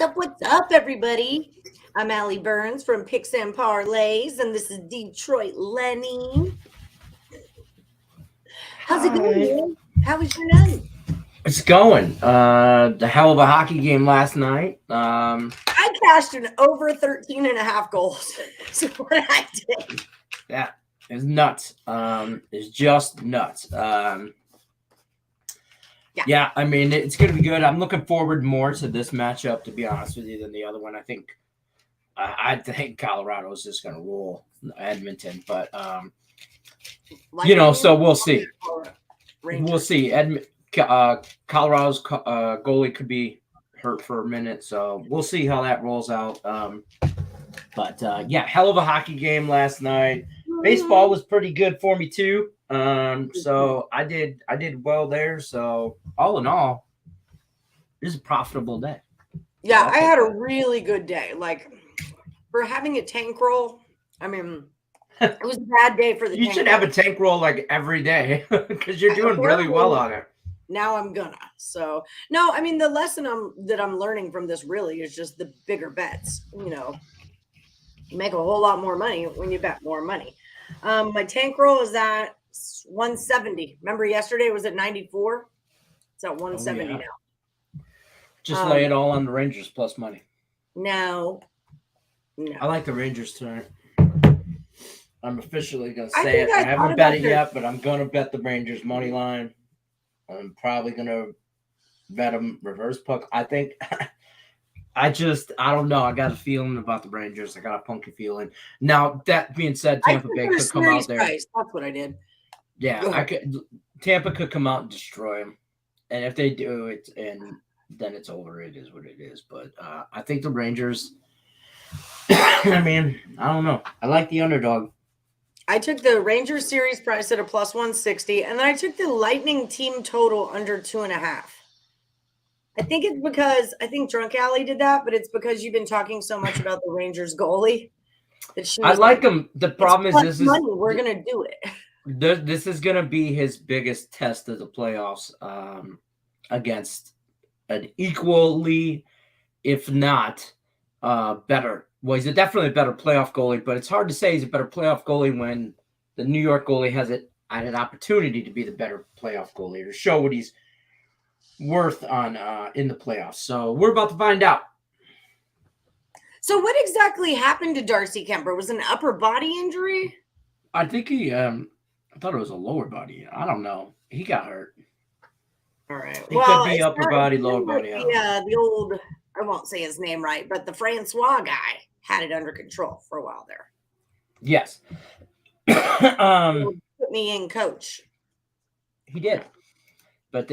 What's up, everybody? I'm Allie Burns from Picks and Parlays, and this is Detroit Lenny. How's it going, man? How was your night? It's going. The hell of a hockey game last night. I cashed an over 13 and a half goals. That's what I did. Yeah, it's nuts. It's just nuts. Yeah, I mean, it's going to be good. I'm looking forward more to this matchup, to be honest with you, than the other one. I think Colorado is just going to rule Edmonton, but so we'll see. We'll see. Colorado's goalie could be hurt for a minute, so we'll see how that rolls out. But hell of a hockey game last night. Baseball was pretty good for me too. So I did well there. So all in all, it was a profitable day. Yeah, I had a really good day. Like for having a tank roll, I mean, it was a bad day for the You tank should roll. have a tank roll like every day because you're doing really well on it. Now I'm gonna. So no, I mean the lesson that I'm learning from this really is just the bigger bets. You make a whole lot more money when you bet more money. My tank roll is at 170. Remember yesterday it was at 94. It's at 170 now. Just lay it all on the Rangers plus money. No. I like the Rangers tonight. I'm officially gonna say it. I haven't bet it yet, but I'm gonna bet the Rangers money line. I'm probably gonna bet them reverse puck. I think. I don't know. I got a feeling about the Rangers. I got a funky feeling. Now that being said, Tampa Bay could come out there. That's what I did. Yeah, Tampa could come out and destroy them, and if they do, then it's over. It is what it is. But I think the Rangers. I mean, I don't know. I like the underdog. I took the Rangers series price at a plus 160, and then I took the Lightning team total under 2.5. I think it's because Drunk Alley did that, but it's because you've been talking so much about the Rangers goalie that she was like him. The problem is we're gonna do it. This is gonna be his biggest test of the playoffs against an equally, if not better. Well, he's definitely a better playoff goalie, but it's hard to say he's a better playoff goalie when the New York goalie has an opportunity to be the better playoff goalie, to show what he's worth on in the playoffs. So we're about to find out. So what exactly happened to Darcy Kemper? Was it an upper body injury? I think he I thought it was a lower body. I don't know. He got hurt. All right. He could be upper body, lower body. Yeah, the old, I won't say his name right, but the Francois guy had it under control for a while there. Yes. Put me in, coach. He did. But,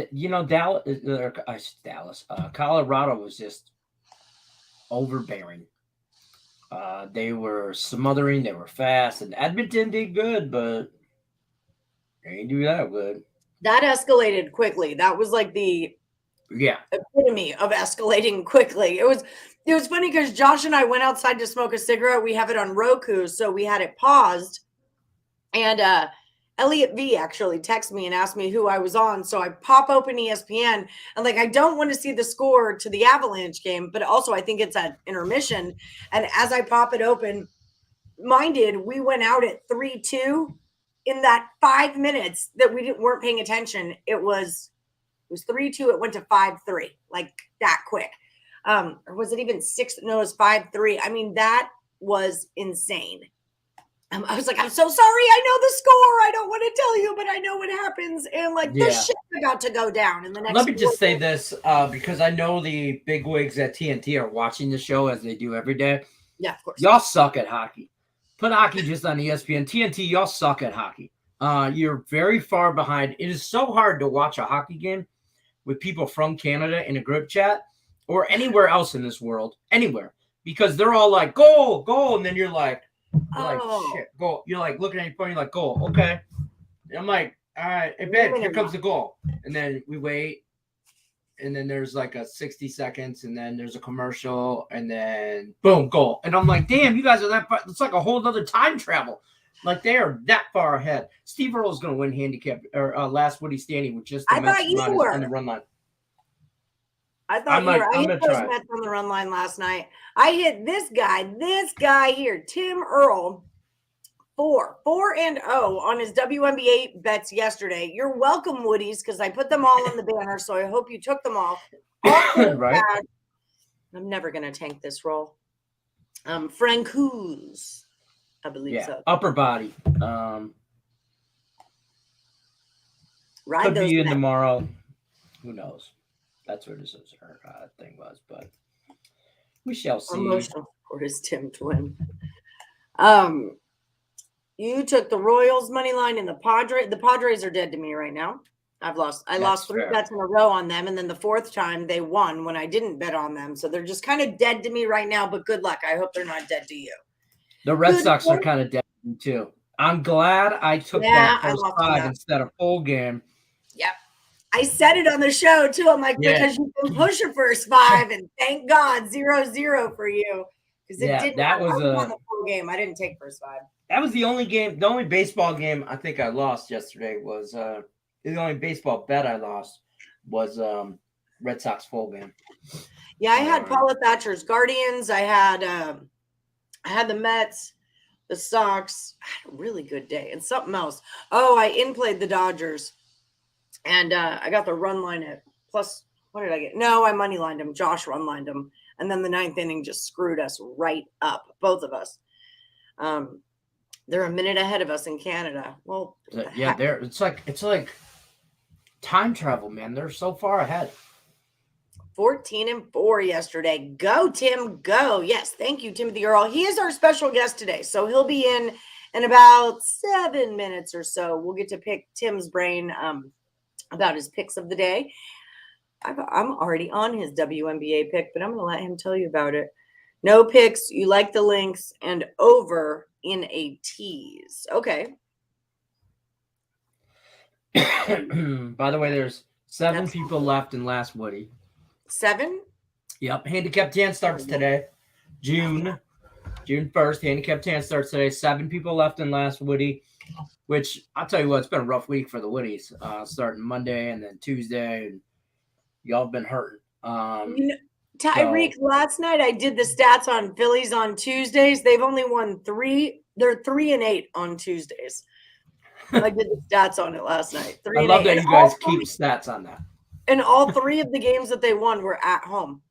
Colorado was just overbearing. They were smothering. They were fast. And Edmonton did good, but they didn't do that good. That escalated quickly. That was like the epitome of escalating quickly. It was funny because Josh and I went outside to smoke a cigarette. We have it on Roku, so we had it paused. And Elliot V actually texted me and asked me who I was on. So I pop open ESPN and I don't want to see the score to the Avalanche game, but also I think it's at intermission. And as I pop it open, we went out at 3-2 in that 5 minutes that we weren't paying attention. It was 3-2. It went to 5-3 like that quick. Or was it even 6? No, it was 5-3. I mean, that was insane. I was like, I'm so sorry. I know the score. I don't want to tell you, but I know what happens. And the shit's about to go down in the next. Let me just say this because I know the bigwigs at TNT are watching the show as they do every day. Yeah, of course. Y'all suck at hockey. Put hockey just on ESPN. TNT, y'all suck at hockey. You're very far behind. It is so hard to watch a hockey game with people from Canada in a group chat or anywhere else in this world, anywhere, because they're all like, goal, goal. And then you're like, shit, goal. You're like looking at your phone, you're like, goal, okay. And I'm like, all right, hey, Ben, here comes the goal. And then we wait. And then there's a 60 seconds, and then there's a commercial, and then boom, goal. And I'm like, damn, you guys are that far. It's like a whole other time travel. Like they are that far ahead. Steve Earle is going to win handicap or last Woody standing with just the I thought you were on the run line. I thought you were. I hit those Mets on the run line last night. I hit this guy here, Tim Earle, 4-0 on his WNBA bets yesterday. You're welcome, Woodies, because I put them all on the banner, so I hope you took them all. Right. Bad. I'm never going to tank this roll. Francouz, I believe so. Upper body. Could be in tomorrow. Who knows? That's what his thing was, but we shall see. Emotional for his Tim twin. You took the Royals money line and the Padres. The Padres are dead to me right now. I lost 3 bets in a row on them, and then the 4th time they won when I didn't bet on them. So they're just kind of dead to me right now, but good luck. I hope they're not dead to you. The Red Sox are kind of dead to me too. I'm glad I took that first 5 instead of full game. Yep. I said it on the show too. I'm like, because you can push a first 5, and thank God 0-0 for you. Because it didn't on the full game. I didn't take first 5. That was the only game, the only baseball game I think I lost yesterday was the only baseball bet I lost was Red Sox full game. Yeah, I had Paula Thatcher's Guardians. I had the Mets, the Sox. I had a really good day. And something else. Oh, I in-played the Dodgers. And I got the run line at plus, what did I get? No, I money lined him. Josh run lined him. And then the 9th inning just screwed us right up, both of us. They're a minute ahead of us in Canada. Well, yeah, it's like time travel, man. They're so far ahead. 14-4 yesterday. Go, Tim, go. Yes, thank you, Timothy Earle. He is our special guest today, so he'll be in about 7 minutes or so. We'll get to pick Tim's brain about his picks of the day. I'm already on his WNBA pick, but I'm going to let him tell you about it. No picks. You like the links and over in a tease. Okay. By the way, there's 7 people left in last Woody. 7? Yep. Handicap 10 starts today. June 1st. Handicap 10 starts today. 7 people left in last Woody, which I'll tell you what, it's been a rough week for the Woodies. Starting Monday and then Tuesday, and y'all have been hurting. Tyreek, last night I did the stats on Phillies on Tuesdays. They've only won 3. They're 3-8 on Tuesdays. I did the stats on it last night. 3-8. I love that you guys keep stats on that. And all 3 of the games that they won were at home.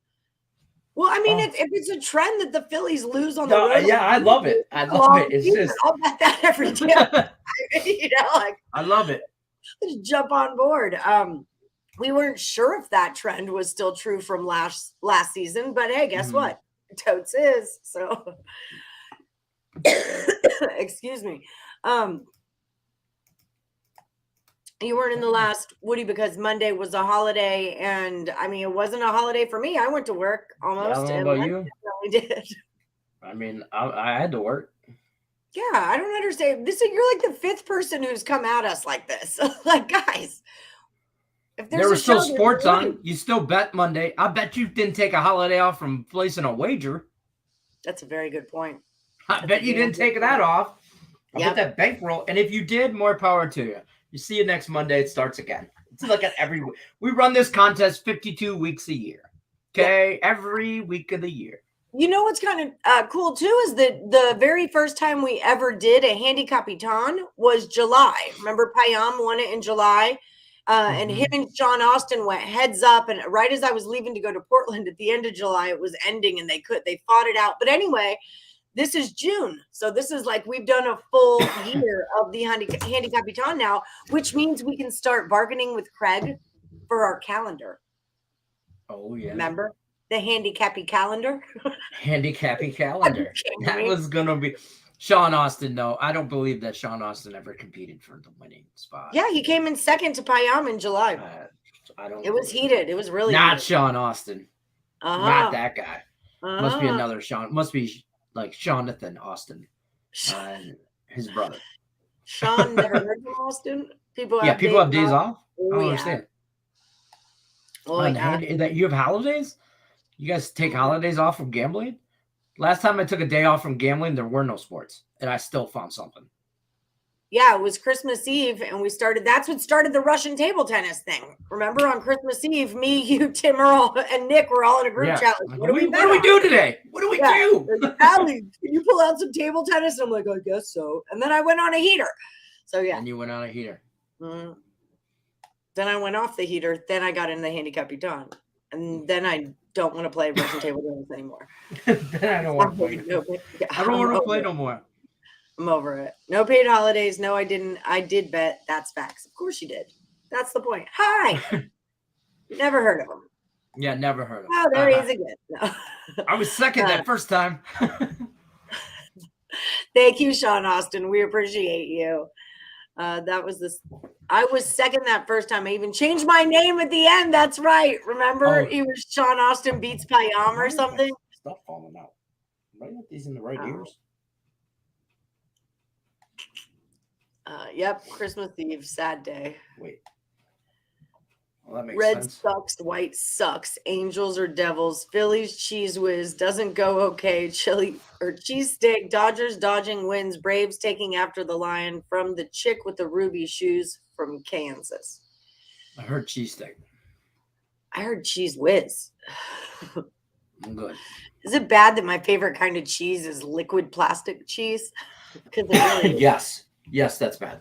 Well, I mean, if it's a trend that the Phillies lose on the road. Yeah, I love it. I love it. It's just I'll bet that every day. I love it. Just jump on board. We weren't sure if that trend was still true from last season, but hey, guess what? Totes is. So excuse me. You weren't in the last Woody because Monday was a holiday, and I mean it wasn't a holiday for me. I went to work almost. Yeah, I don't know about you. I did. I mean, I had to work. Yeah, I don't understand. You're like the 5th person who's come at us like this. Like, guys. If there was still sports on. You still bet Monday. I bet you didn't take a holiday off from placing a wager. That's a very good point. I bet you didn't take that off. I'll get that bankroll. And if you did, more power to you. You see you next Monday. It starts again. It's like every week. We run this contest 52 weeks a year. Okay? Yep. Every week of the year. You know what's kind of cool, too, is that the very first time we ever did a Handicapper was July. Remember, Payam won it in July? And him and Sean Austin went heads up. And right as I was leaving to go to Portland at the end of July, it was ending and they fought it out. But anyway, this is June. So this is like we've done a full year of the Handicapper now, which means we can start bargaining with Craig for our calendar. Oh, yeah. Remember the Handicapper calendar? Handicapper calendar. That was going to be. Sean Austin, though, I don't believe that Sean Austin ever competed for the winning spot. Yeah, he came in second to Payam in July. I don't. It was heated. It was really not heated. Sean Austin. Not that guy. Must be another Sean. Must be like Jonathan Austin, his brother. Sean never heard from Austin. People have days off. Oh, I don't understand. Oh, that you have holidays? You guys take holidays off from gambling? Last time I took a day off from gambling, there were no sports, and I still found something. Yeah, it was Christmas Eve, and that's what started the Russian table tennis thing. Remember, on Christmas Eve, me, you, Tim, Earle, and Nick were all in a group chat. Like, what do we do today? What do we do? Like, Allie, can you pull out some table tennis? And I'm like, I guess so. And then I went on a heater. So, yeah. And you went on a heater. Mm-hmm. Then I went off the heater. Then I got in the handicap baton. And then I don't want to play Russian table tennis anymore. Then I don't want to play. I don't want to play no more. I'm over it. No paid holidays. No, I didn't. I did bet. That's facts. Of course you did. That's the point. Hi. Never heard of him. Yeah, never heard of him. Oh, there he is again. No. I was second that first time. Thank you, Sean Austin. We appreciate you. That was this. I was second that first time. I even changed my name at the end. That's right. Remember, He was Sean Austin beats Payam or something. Stuff falling out. Right with these in the right ears. Yep, Christmas Eve, sad day. Wait. Well, that makes Red sense. sucks, white sucks. Angels or Devils. Phillies cheese whiz doesn't go okay. Chili or cheesesteak. Dodgers dodging wins. Braves taking after the Lion from the chick with the ruby shoes from Kansas. I heard cheesesteak. I heard cheese whiz. I'm good. Is it bad that my favorite kind of cheese is liquid plastic cheese? Really yes, that's bad.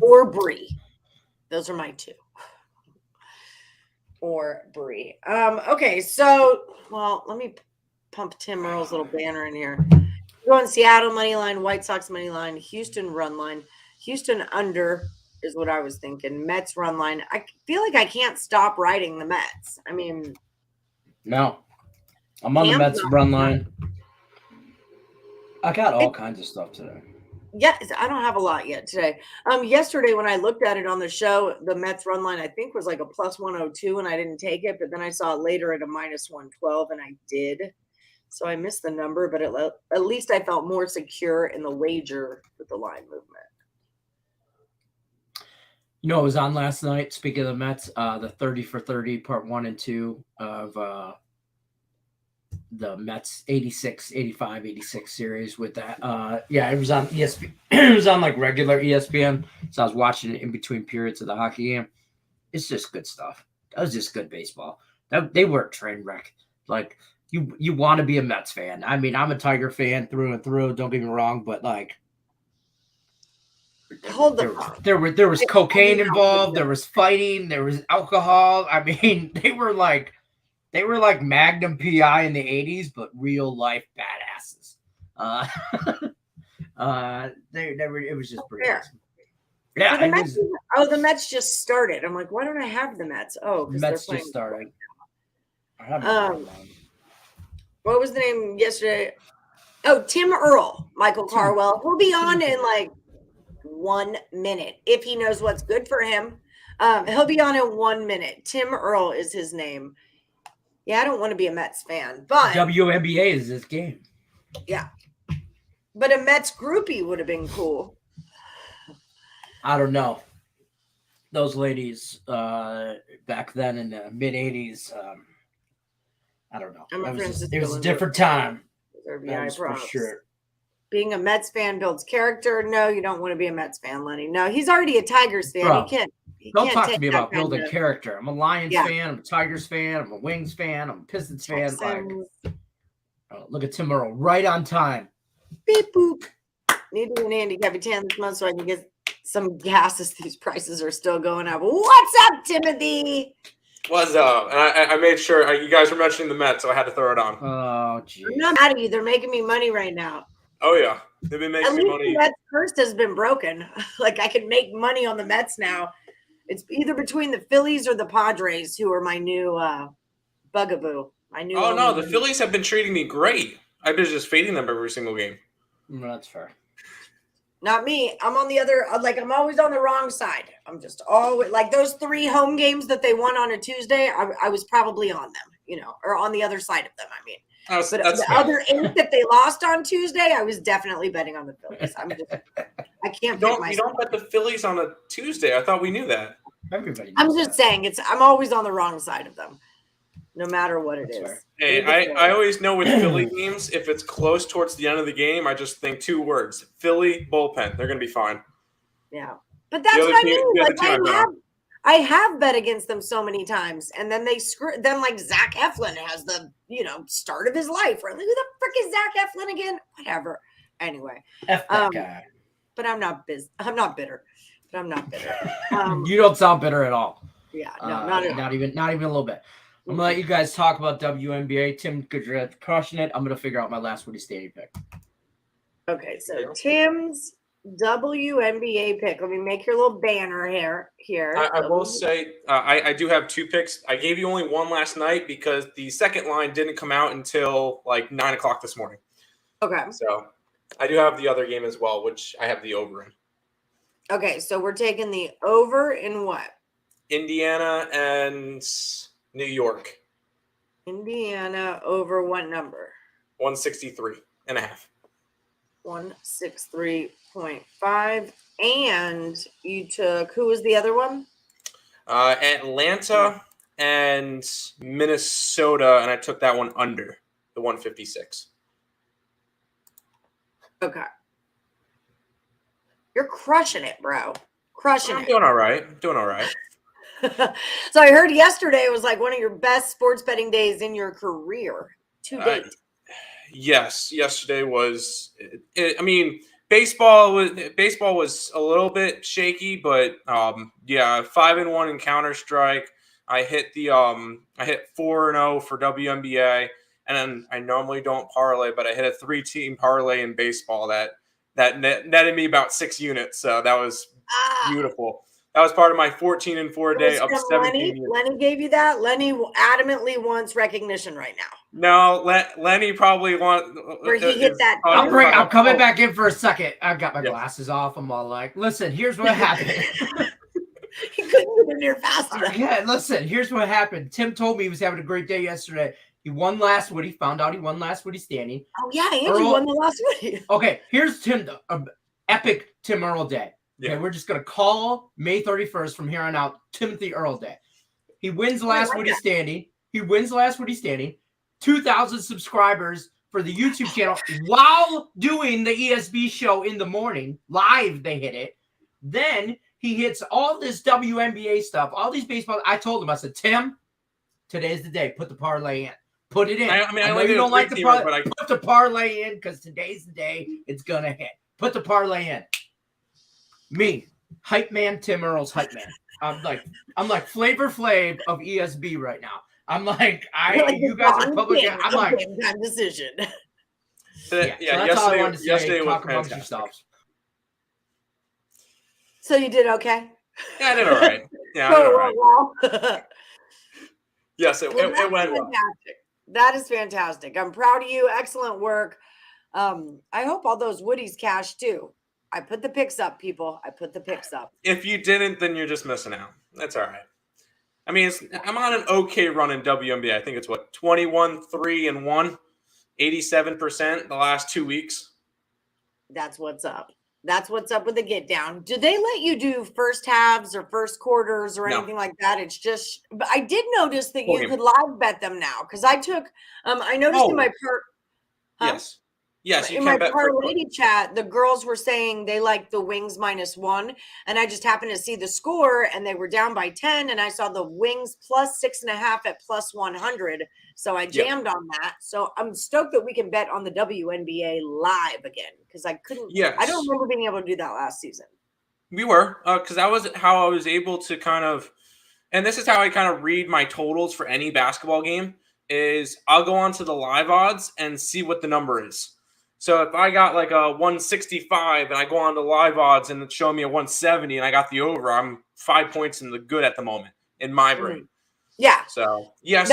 Or brie. Those are my two. Or brie. Okay, so let me pump Tim Earle's little banner in here. We're going Seattle money line, White Sox money line, Houston run line. Houston under is what I was thinking. Mets run line. I feel like I can't stop riding the Mets. I mean, no. I'm on the Mets run line. I got all kinds of stuff today. Yeah, I don't have a lot yet today. Yesterday when I looked at it on the show, the Mets run line I think was like a plus 102, and I didn't take it. But then I saw it later at a minus 112, and I did. So I missed the number, but at least I felt more secure in the wager with the line movement. You know, it was on last night. Speaking of the Mets, the 30 for 30 part 1 and 2 of the Mets 86, 85, 86 series with that. It was on ESPN. It was on like regular ESPN. So I was watching it in between periods of the hockey game. It's just good stuff. That was just good baseball. They were a train wreck. Like you want to be a Mets fan. I mean, I'm a Tiger fan through and through. Don't get me wrong, but like there was cocaine involved. There was fighting. There was alcohol. I mean, they were like Magnum PI in the 80s, but real life badasses. It was just pretty awesome. Yeah. The Mets just started. I'm like, why don't I have the Mets? Oh, the Mets just started. What was the name yesterday? Oh, Tim Earle, Michael Carwell. He'll be on in like 1 minute if he knows what's good for him. He'll be on in 1 minute. Tim Earle is his name. Yeah, I don't want to be a Mets fan, but WNBA is this game. Yeah. But a Mets groupie would have been cool. I don't know. Those ladies back then in the mid 80s, I don't know. It was a different time. For sure. Being a Mets fan builds character. No, you don't want to be a Mets fan, Lenny. No, he's already a Tigers fan. Bro. He can't. Don't talk to me about building character. I'm a Lions fan. I'm a Tigers fan. I'm a Wings fan. I'm a Pistons fan. Look at Tim Earle, right on time. Beep boop. Need to win Handicapper 10 this month so I can get some gas as these prices are still going up. What's up, Timothy? What's up? And I made sure you guys were mentioning the Mets, so I had to throw it on. Oh, geez. I'm not mad at you. They're making me money right now. Oh, yeah. They've been making me money. The Mets first has been broken. Like, I can make money on the Mets now. It's either between the Phillies or the Padres, who are my new bugaboo. The Phillies have been treating me great. I've been just fading them every single game. That's fair. Not me. I'm on the other, I'm always on the wrong side. I'm just always, like those 3 home games that they won on a Tuesday, I was probably on them, or on the other side of them, I mean. That's the other 8 that they lost on Tuesday, I was definitely betting on the Phillies. I can't pick myself. You don't bet the Phillies on a Tuesday. I thought we knew that. Everybody. I'm just saying I'm always on the wrong side of them, no matter what it is. Fair. Hey, I always know with Philly games, if it's close towards the end of the game, I just think 2 words: Philly bullpen. They're going to be fine. Yeah. But that's what I mean. Like I have bet against them so many times, and then they screw. Then like Zach Eflin has the start of his life. Right? Like, who the frick is Zach Eflin again? Whatever. Anyway, F that guy. But I'm not bitter. But I'm not bitter. You don't sound bitter at all. Yeah, no, not at all. Not even a little bit. I'm gonna let you guys talk about WNBA. Tim Goodrich crushing it. I'm gonna figure out my last Woody Stadium pick. Okay, so Tim's WNBA pick. Let me make your little banner here. I will say I do have 2 picks. I gave you only one last night because the second line didn't come out until like 9 o'clock this morning. Okay. So I do have the other game as well, which I have the over in. Okay, so we're taking the over in what? Indiana and New York. Indiana over what number? 163.5. 163.5. And you took, who was the other one? Atlanta and Minnesota, and I took that one under the 156. Okay. You're crushing it, bro. I'm doing all right. So I heard yesterday it was like one of your best sports betting days in your career to date. Yes, yesterday was. I mean, baseball was a little bit shaky, but 5-1 in Counter-Strike. I hit 4-0 for WNBA, and then I normally don't parlay, but I hit a 3-team parlay in baseball that netted me about 6 units. So that was beautiful. That was part of my 14-4 day up 17. Lenny gave you that? Lenny adamantly wants recognition right now. No, Lenny probably wants. Where he hit that. I'm coming back in for a second. I've got my glasses off. I'm all like, listen, here's what happened. He couldn't get in there fast enough. Yeah, listen, here's what happened. Tim told me he was having a great day yesterday. He won last Woody. Found out he won last Woody standing. Oh, yeah, Angie won the last Woody. Okay, here's Tim, epic Tim Earle day. Okay, we're just going to call May 31st from here on out Timothy Earle Day. He wins last Woody standing. 2,000 subscribers for the YouTube channel while doing the ESB show in the morning. Live, they hit it. Then he hits all this WNBA stuff, all these baseball. I told him, I said, Tim, today's the day. Put the parlay in. Put it in. I know you don't like the parlay, but put the parlay in because today's the day it's going to hit. Put the parlay in. Me, hype man, Tim Earle's hype man. I'm like Flavor Flav of ESB right now. I'm like, you guys are public. I'm like, decision. So that's all I wanted to say. Talk amongst yourselves. So you did okay? Yeah, I did all right. Yeah, I did all right. Yes, it went well. That is fantastic. I'm proud of you. Excellent work. I hope all those Woodies cash too. I put the picks up, people. I put the picks up. If you didn't, then you're just missing out. That's all right. I mean, I'm on an okay run in WNBA. I think it's 21-3-1, 87% the last 2 weeks. That's what's up. That's what's up with the get down. Do they let you do first halves or first quarters or anything like that? It's just, but I did notice that you could live bet them now because I took, I noticed in my Yes, you in can my bet parlay chat, the girls were saying they like the Wings -1, and I just happened to see the score, and they were down by 10, and I saw the Wings +6.5 at +100, so I jammed on that. So I'm stoked that we can bet on the WNBA live again because I couldn't. Yes. I don't remember being able to do that last season. We were because that was how I was able to kind of, and this is how I kind of read my totals for any basketball game. Is I'll go onto the live odds and see what the number is. So if I got like a 165 and I go on to live odds and it's showing me a 170 and I got the over, I'm 5 points in the good at the moment in my brain. Yeah. So yes,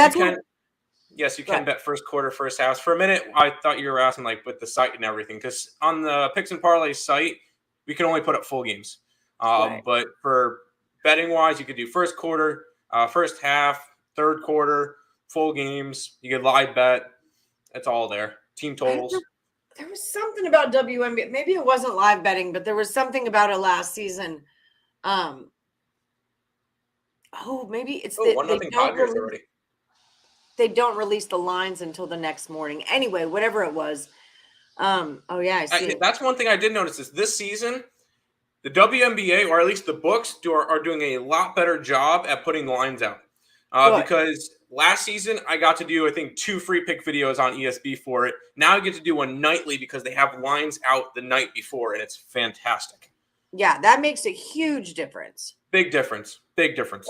you can bet first quarter, first half. For a minute, I thought you were asking like with the site and everything because on the Picks and Parlays site, we can only put up full games. But for betting wise, you could do first quarter, first half, third quarter, full games. You could live bet. It's all there. Team totals. There was something about WNBA. Maybe it wasn't live betting, but there was something about it last season. Maybe it's they don't release the lines until the next morning. Anyway, whatever it was. I see. That's one thing I did notice is this season, The WNBA, or at least the books, are doing a lot better job at putting lines out. Because last season I got to do, I think, 2 free pick videos on ESB for it. Now I get to do one nightly because they have lines out the night before, and it's fantastic. Yeah, that makes a huge difference. Big difference. Big difference.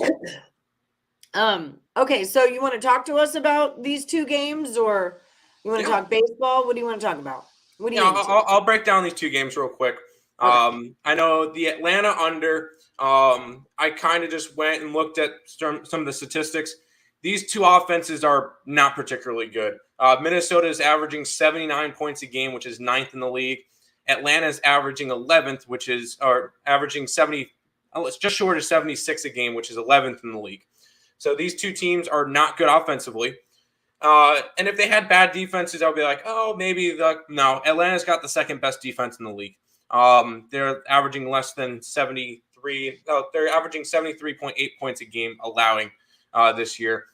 Okay, so you want to talk to us about these 2 games, or you want to talk baseball? What do you want to talk about? What do you I'll break down these 2 games real quick. Okay. I know the Atlanta under. I kind of just went and looked at some of the statistics. These 2 offenses are not particularly good. Minnesota is averaging 79 points a game, which is 9th in the league. Atlanta is averaging 11th, averaging 70. It's just short of 76 a game, which is 11th in the league. So these 2 teams are not good offensively. And if they had bad defenses, I would be like, oh, maybe no. Atlanta's got the 2nd best defense in the league. They're averaging less than 73. They're averaging 73.8 points a game, allowing this year.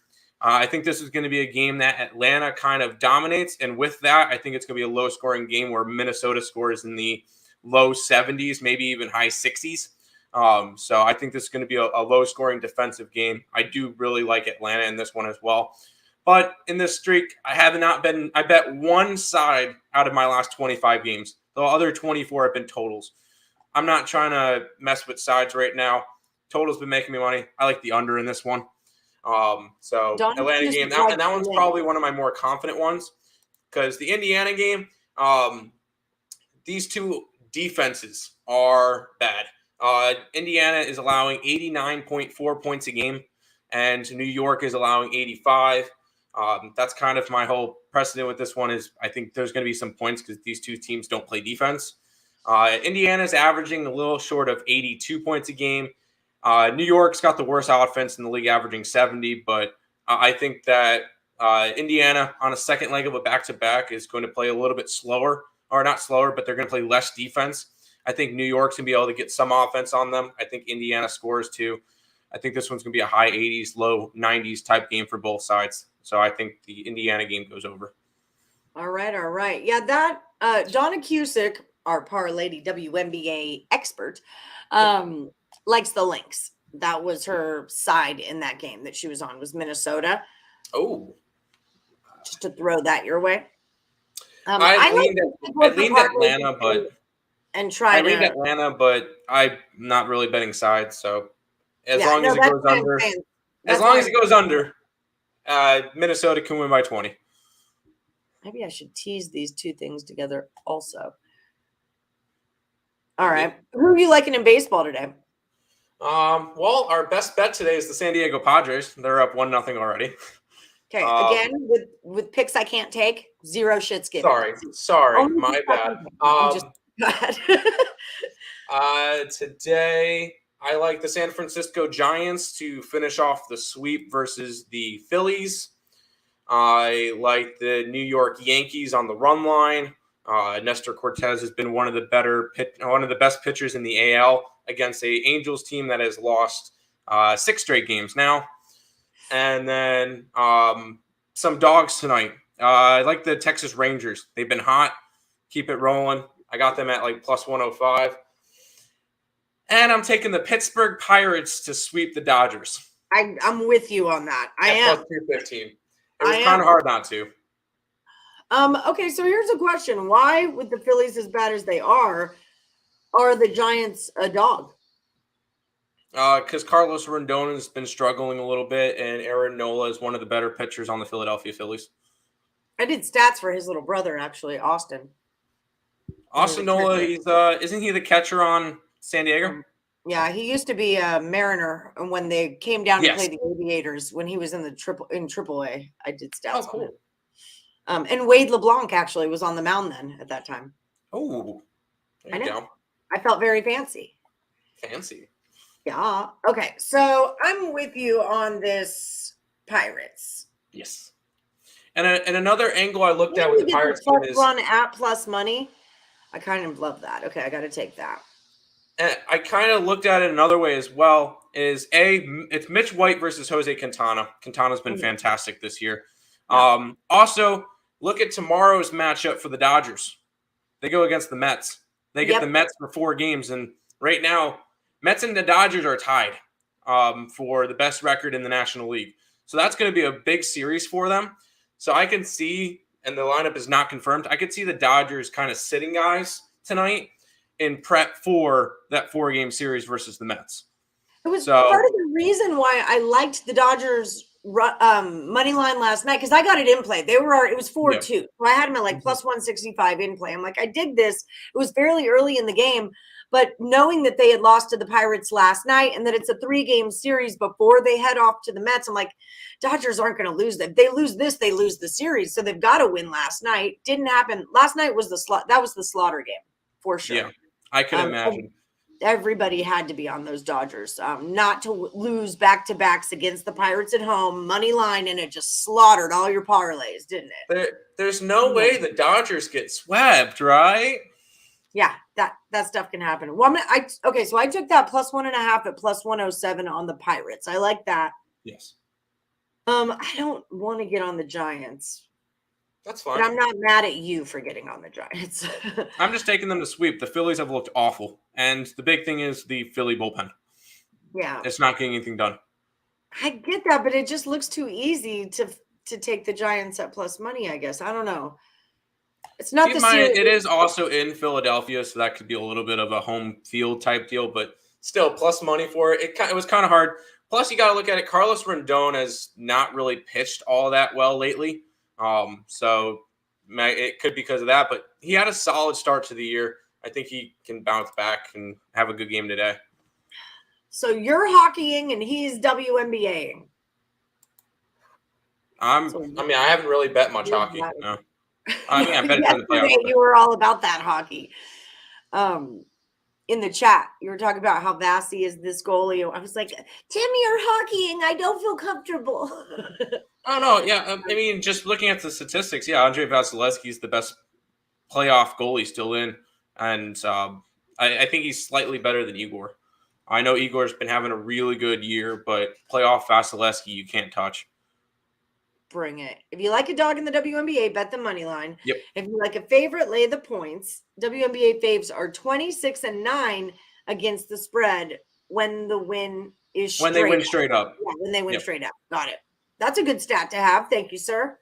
I think this is going to be a game that Atlanta kind of dominates, and with that, I think it's going to be a low-scoring game where Minnesota scores in the low 70s, maybe even high 60s. So I think this is going to be a low-scoring defensive game. I do really like Atlanta in this one as well. But in this streak, I bet one side out of my last 25 games. The other 24 have been totals. I'm not trying to mess with sides right now. Totals been making me money. I like the under in this one. So Atlanta game, that one's probably one of my more confident ones, because the Indiana game, these 2 defenses are bad. Indiana is allowing 89.4 points a game, and New York is allowing 85. That's kind of my whole precedent with this one is I think there's going to be some points because these 2 teams don't play defense. Indiana's averaging a little short of 82 points a game. New York's got the worst offense in the league, averaging 70, but I think that Indiana on a second leg of a back-to-back is going to play a little bit slower, or not slower, but they're going to play less defense. I think New York's going to be able to get some offense on them. I think Indiana scores too. I think this one's going to be a high 80s, low 90s type game for both sides. So I think the Indiana game goes over. All right. Yeah, that Donna Cusick, our Parlay WNBA expert, likes the Lynx. That was her side in that game that she was on, was Minnesota. Oh. Just to throw that your way. I leaned Atlanta, but I leaned Atlanta, but I'm not really betting sides. So as long as it goes under, Minnesota can win by 20. Maybe I should tease these 2 things together also. All right. Who are you liking in baseball today? Well, our best bet today is the San Diego Padres. They're up 1-0 already. Okay. Again, with picks I can't take, 0 shits given. Sorry. My bad. Today, I like the San Francisco Giants to finish off the sweep versus the Phillies. I like the New York Yankees on the run line. Nestor Cortez has been one of the best pitchers in the AL against a Angels team that has lost 6 straight games now. And then some dogs tonight. I like the Texas Rangers. They've been hot. Keep it rolling. I got them at like plus 105. And I'm taking the Pittsburgh Pirates to sweep the Dodgers. I'm with you on that. I am. Plus 215. It was kind of hard not to. Okay, so here's a question. Why, with the Phillies as bad as they are the Giants a dog? Because Carlos Rendon has been struggling a little bit, and Aaron Nola is one of the better pitchers on the Philadelphia Phillies. I did stats for his little brother, actually, Austin. Austin Nola, isn't he the catcher on San Diego? Yeah, he used to be a Mariner when they came down to play the Aviators when he was in AAA. I did stats on him. And Wade LeBlanc actually was on the mound then at that time. Oh, I know. I felt very fancy. Fancy. Yeah. Okay, so I'm with you on this Pirates. Yes. And another angle I looked at with the Pirates game is run at plus money. I kind of love that. Okay, I got to take that. And I kind of looked at it another way as well. It's Mitch White versus Jose Quintana. Quintana's been fantastic this year. Also, look at tomorrow's matchup for the Dodgers. They go against the Mets. They get the Mets for 4 games, and right now, Mets and the Dodgers are tied for the best record in the National League. So that's going to be a big series for them. So I can see, and the lineup is not confirmed, I could see the Dodgers kind of sitting guys tonight in prep for that 4-game series versus the Mets. It was part of the reason why I liked the Dodgers money line last night, because I got it in play. It was 4-2. So I had them at like plus 165 in play. I'm like, I dig this. It was fairly early in the game, but knowing that they had lost to the Pirates last night and that it's a 3-game series before they head off to the Mets, I'm like, Dodgers aren't going to lose them. If they lose this, they lose the series. So they've got to win last night. Didn't happen. Last night was the slaughter game for sure. Yeah, I can imagine. Everybody had to be on those Dodgers, not to lose back-to-backs against the Pirates at home, money line, and it just slaughtered all your parlays, didn't it? There's no way the Dodgers get swept, right? Yeah, that stuff can happen. Well, so I took that plus 1.5 at plus 107 on the Pirates. I like that. Yes. I don't want to get on the Giants. That's fine. But I'm not mad at you for getting on the Giants. I'm just taking them to sweep. The Phillies have looked awful. And the big thing is the Philly bullpen. Yeah. It's not getting anything done. I get that, but it just looks too easy to take the Giants at plus money, I guess. I don't know. It's not the series. It is also in Philadelphia, so that could be a little bit of a home field type deal, but still plus money for it. It was kind of hard. Plus, you got to look at it. Carlos Rendon has not really pitched all that well lately. So it could be because of that, but he had a solid start to the year. I think he can bounce back and have a good game today. So you're hockeying and he's WNBAing. I haven't really bet much hockey. No. I bet it's in the playoffs. You were all about that hockey. In the chat, you were talking about how Vassy is this goalie. I was like, Tim, you're hockeying. I don't feel comfortable. Oh, no. Yeah. I mean, just looking at the statistics, yeah, Andrei Vasilevsky is the best playoff goalie still in. And I think he's slightly better than Igor. I know Igor's been having a really good year, but playoff Vasilevsky you can't touch. Bring it. If you like a dog in the WNBA, bet the money line. Yep. If you like a favorite, lay the points. WNBA faves are 26-9 against the spread when the win is when they win straight up. Yeah, when they win straight up. Got it. That's a good stat to have. Thank you, sir.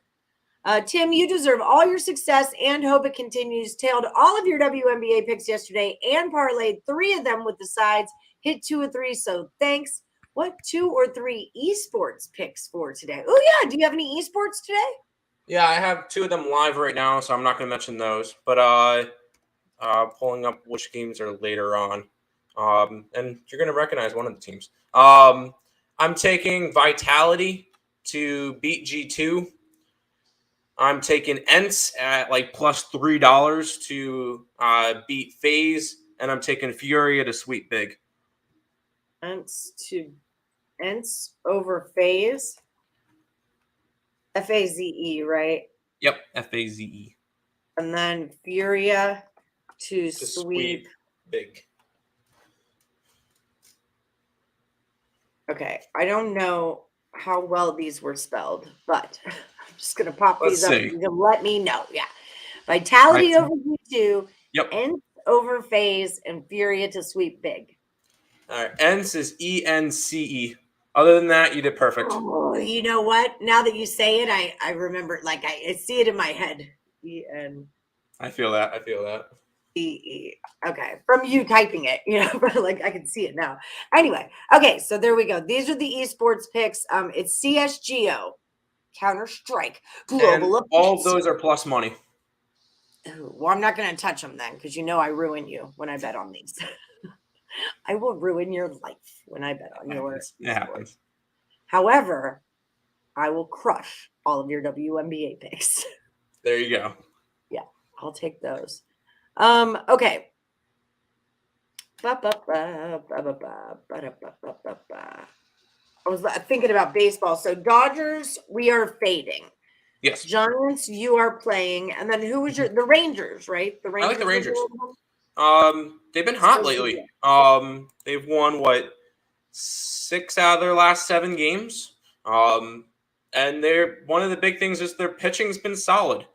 Tim, you deserve all your success and hope it continues. Tailed all of your WNBA picks yesterday and parlayed 3 of them with the sides. Hit 2 of 3, so thanks. What 2 or 3 esports picks for today? Oh, yeah. Do you have any esports today? Yeah, I have 2 of them live right now, so I'm not going to mention those. But pulling up which games are later on. And you're going to recognize one of the teams. I'm taking Vitality to beat G2. I'm taking ENTS at like plus $3 to beat FaZe. And I'm taking Furia to sweep Big. ENTS over FaZe. FAZE, right? Yep, FAZE. And then Furia to sweep Big. Okay, I don't know how well these were spelled, but I'm just gonna pop these up and you can let me know. Yeah, Vitality over G2. Yep. ENTS over FaZe and Furia to sweep Big. All right, ENTS is ENCE. Other than that, you did perfect. Oh, you know what? Now that you say it, I remember. Like I see it in my head. EN. I feel that. EE. Okay, from you typing it, but like I can see it now. Anyway, okay, so there we go. These are the esports picks. It's CSGO, Counter-Strike, Global. And all of those are plus money. Ooh, well, I'm not going to touch them then because I ruin you when I bet on these. I will ruin your life when I bet on yours. It happens. However, I will crush all of your WNBA picks. There you go. Yeah, I'll take those. Okay. I was thinking about baseball. So Dodgers, we are fading. Yes. Giants, you are playing. And then who was the Rangers, right? The Rangers. I like the Rangers. They've been hot lately. They've won 6 out of their last 7 games. And they're one of the big things is their pitching's been solid.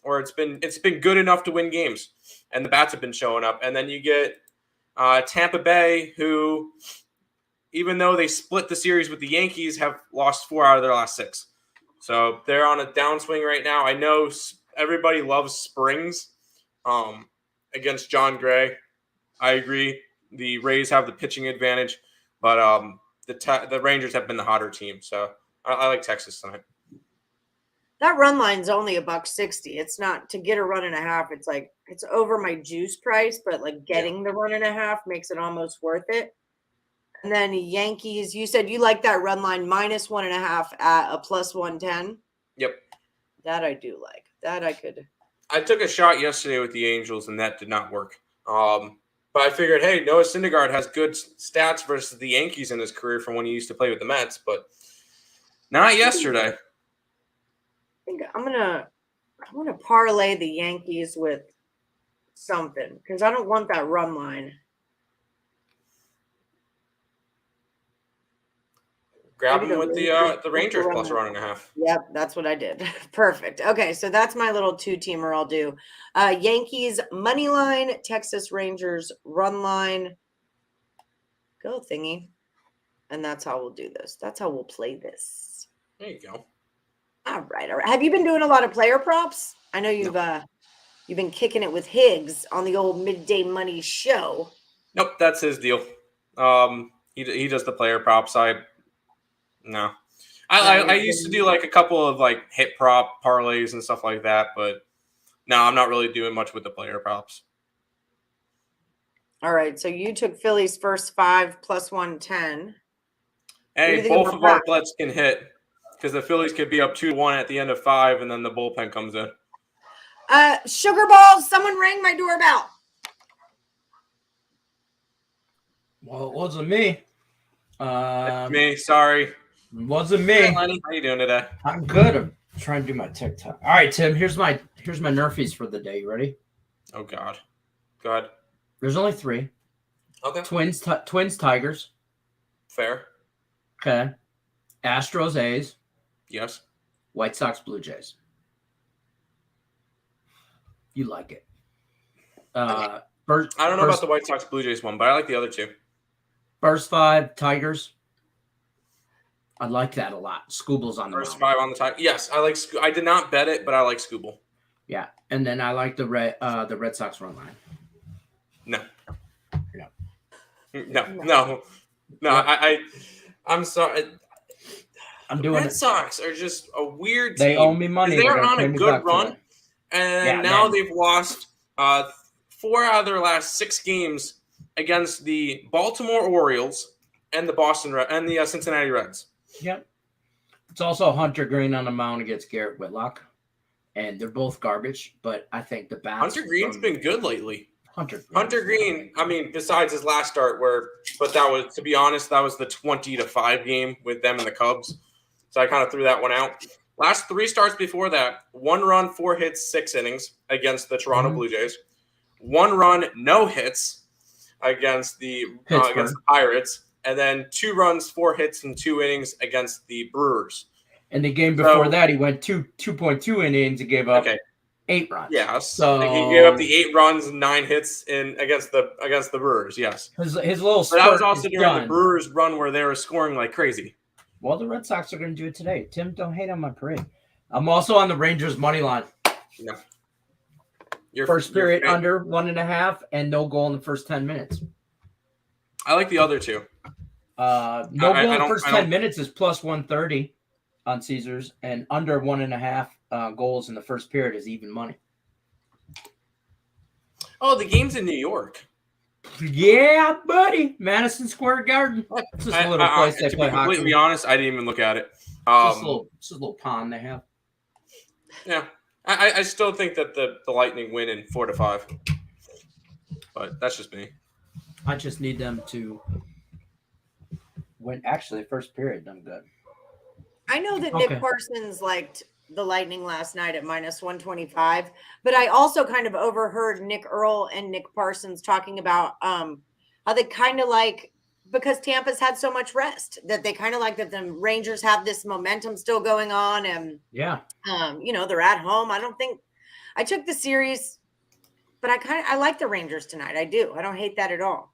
Or it's been good enough to win games, and the bats have been showing up. And then you get Tampa Bay, who, even though they split the series with the Yankees, have lost 4 out of their last 6. So they're on a downswing right now. I know everybody loves Springs against John Gray. I agree. The Rays have the pitching advantage, but the Rangers have been the hotter team. So I like Texas tonight. That run line's only $1.60. It's not to get a run and a half. It's like it's over my juice price, but like getting the run and a half makes it almost worth it. And then Yankees, you said you like that run line -1.5 at a +110. Yep. That I do like. That I could. I took a shot yesterday with the Angels, and that did not work. But I figured, hey, Noah Syndergaard has good stats versus the Yankees in his career from when he used to play with the Mets, but not yesterday. I think I'm gonna parlay the Yankees with something because I don't want that run line. Grab them with the Rangers plus a run and a half. Yep, that's what I did. Perfect. Okay, so that's my little 2-teamer I'll do. Yankees money line, Texas Rangers run line. Go thingy. And that's how we'll do this. That's how we'll play this. There you go. All right. Have you been doing a lot of player props? I know you've been kicking it with Higgs on the old Midday Money show. Nope, that's his deal. He does the player props. I used to do like a couple of like hit prop parlays and stuff like that, but no, I'm not really doing much with the player props. All right, so you took Phillies first 5 +110. Hey, both of our bets can hit because the Phillies could be up 2-1 at the end of 5, and then the bullpen comes in. Sugar balls! Someone rang my doorbell. Well, it wasn't me. Me, sorry. It wasn't me. Hey, Lenny, how you doing today? I'm good. I'm trying to do my TikTok. All right, Tim. Here's my Nerfies for the day. You ready? Oh God. Go ahead. There's only 3. Okay. Twins, Tigers. Fair. Okay. Astros, A's. Yes. White Sox, Blue Jays. You like it. I don't know about the White Sox Blue Jays one, but I like the other 2. First 5, Tigers. I like that a lot. Scooble's on the First 5 on the Tigers. Yes, I like. I did not bet it, but I like Scooble. Yeah, and then I like the Red Sox run line. No. Yeah. I'm sorry. I'm doing Red Sox are just a weird team. They owe me money. They're on a good run, and now they've lost 4 out of their last 6 games against the Baltimore Orioles and the Cincinnati Reds. Yep. It's also Hunter Green on the mound against Garrett Whitlock, and they're both garbage. But I think the bats. Hunter Green's been good lately. Hunter Green. I mean, besides his last start, that was, to be honest, that was the 20-5 game with them and the Cubs. So I kind of threw that one out. Last 3 starts before that: 1 run, 4 hits, 6 innings against the Toronto Blue Jays. 1 run, no hits against the Pirates, and then 2 runs, 4 hits, and 2 innings against the Brewers. And the game before that, he went 2.2 innings and gave up 8 runs. Yes. So he gave up the 8 runs and 9 hits against the Brewers. Yes. His little. But that was also during the Brewers run where they were scoring like crazy. Well, the Red Sox are going to do it today. Tim, don't hate on my parade. I'm also on the Rangers money line. No. First period under 1.5 and no goal in the first 10 minutes. I like the other 2. No goal in the first 10 minutes is +130 on Caesars, and under 1.5 goals in the first period is even money. Oh, the game's in New York. Yeah, buddy. Madison Square Garden. It's just a little place they play hockey. To be completely honest, I didn't even look at it. It's just a little pond they have. Yeah. I still think that the Lightning win in 4-5. But that's just me. I just need them to win. Actually, first period done good. I know that Nick Parsons liked the Lightning last night at -125, but I also kind of overheard Nick Earle and Nick Parsons talking about how they kind of like, because Tampa's had so much rest, that they kind of like that the Rangers have this momentum still going on, and they're at home. I took the series, but I like the Rangers tonight. I do. I don't hate that at all.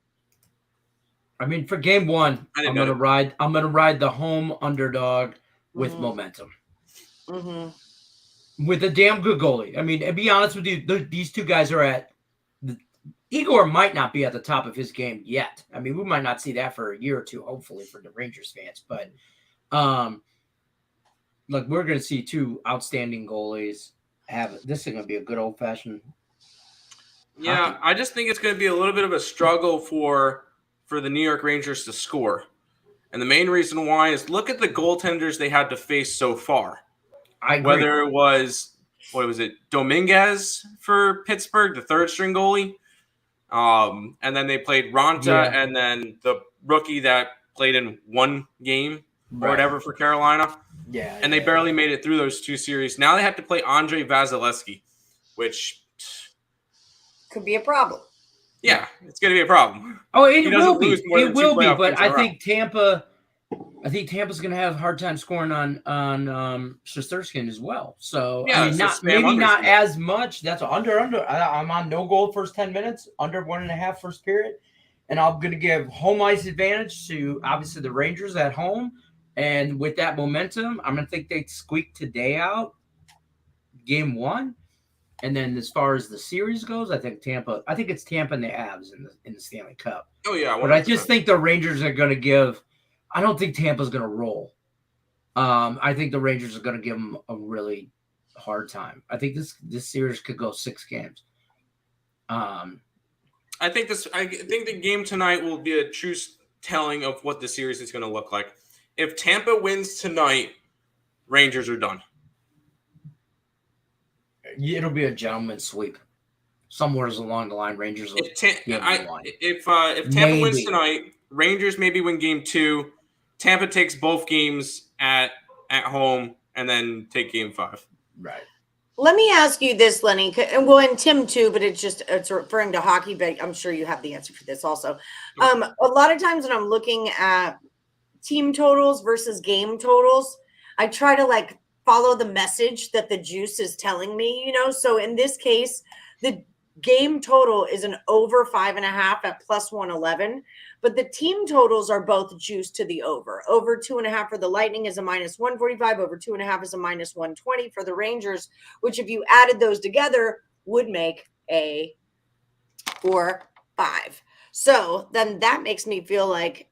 I mean, for game one, I'm gonna ride the home underdog with momentum. With a damn good goalie. I mean, to be honest with you, these two guys are at Igor might not be at the top of his game yet. I mean, we might not see that for a year or two, hopefully, for the Rangers fans. But look, we're going to see two outstanding goalies. This is going to be a good old fashioned. Yeah, hockey. I just think it's going to be a little bit of a struggle for the New York Rangers to score, and the main reason why is look at the goaltenders they had to face so far. I agree. Whether it was Dominguez for Pittsburgh, the third string goalie, and then they played Ronta, and then the rookie that played in one game or whatever for Carolina. Yeah, and they barely made it through those two series. Now they have to play Andre Vasilevsky, which could be a problem. Yeah, it's going to be a problem. Oh, it will be. It will be, but I think Tampa's going to have a hard time scoring on Shesterkin as well. So I mean, maybe not as much. That's under. I'm on no goal first 10 minutes, under 1.5 first period, and I'm going to give home ice advantage to obviously the Rangers at home. And with that momentum, I'm going to think they'd squeak today out, game one. And then as far as the series goes, I think it's Tampa and the Avs in the Stanley Cup. Oh, yeah. 100%. But I just think the Rangers are going to give – I don't think Tampa's going to roll. I think the Rangers are going to give them a really hard time. I think this series could go 6 games. I think the game tonight will be a true telling of what the series is going to look like. If Tampa wins tonight, Rangers are done. It'll be a gentleman's sweep. Somewhere along the line, Rangers will if Tampa wins tonight, Rangers maybe win game 2. Tampa takes both games at home and then take game 5. Right. Let me ask you this, Lenny, and Tim too, but it's referring to hockey, but I'm sure you have the answer for this also. A lot of times when I'm looking at team totals versus game totals, I try to follow the message that the juice is telling me, so in this case, the game total is an over 5.5 at plus 111, but the team totals are both juiced to the over 2.5 for the Lightning is a minus 145, over 2.5 is a minus 120 for the Rangers, which if you added those together would make a 4-5. So then that makes me feel like,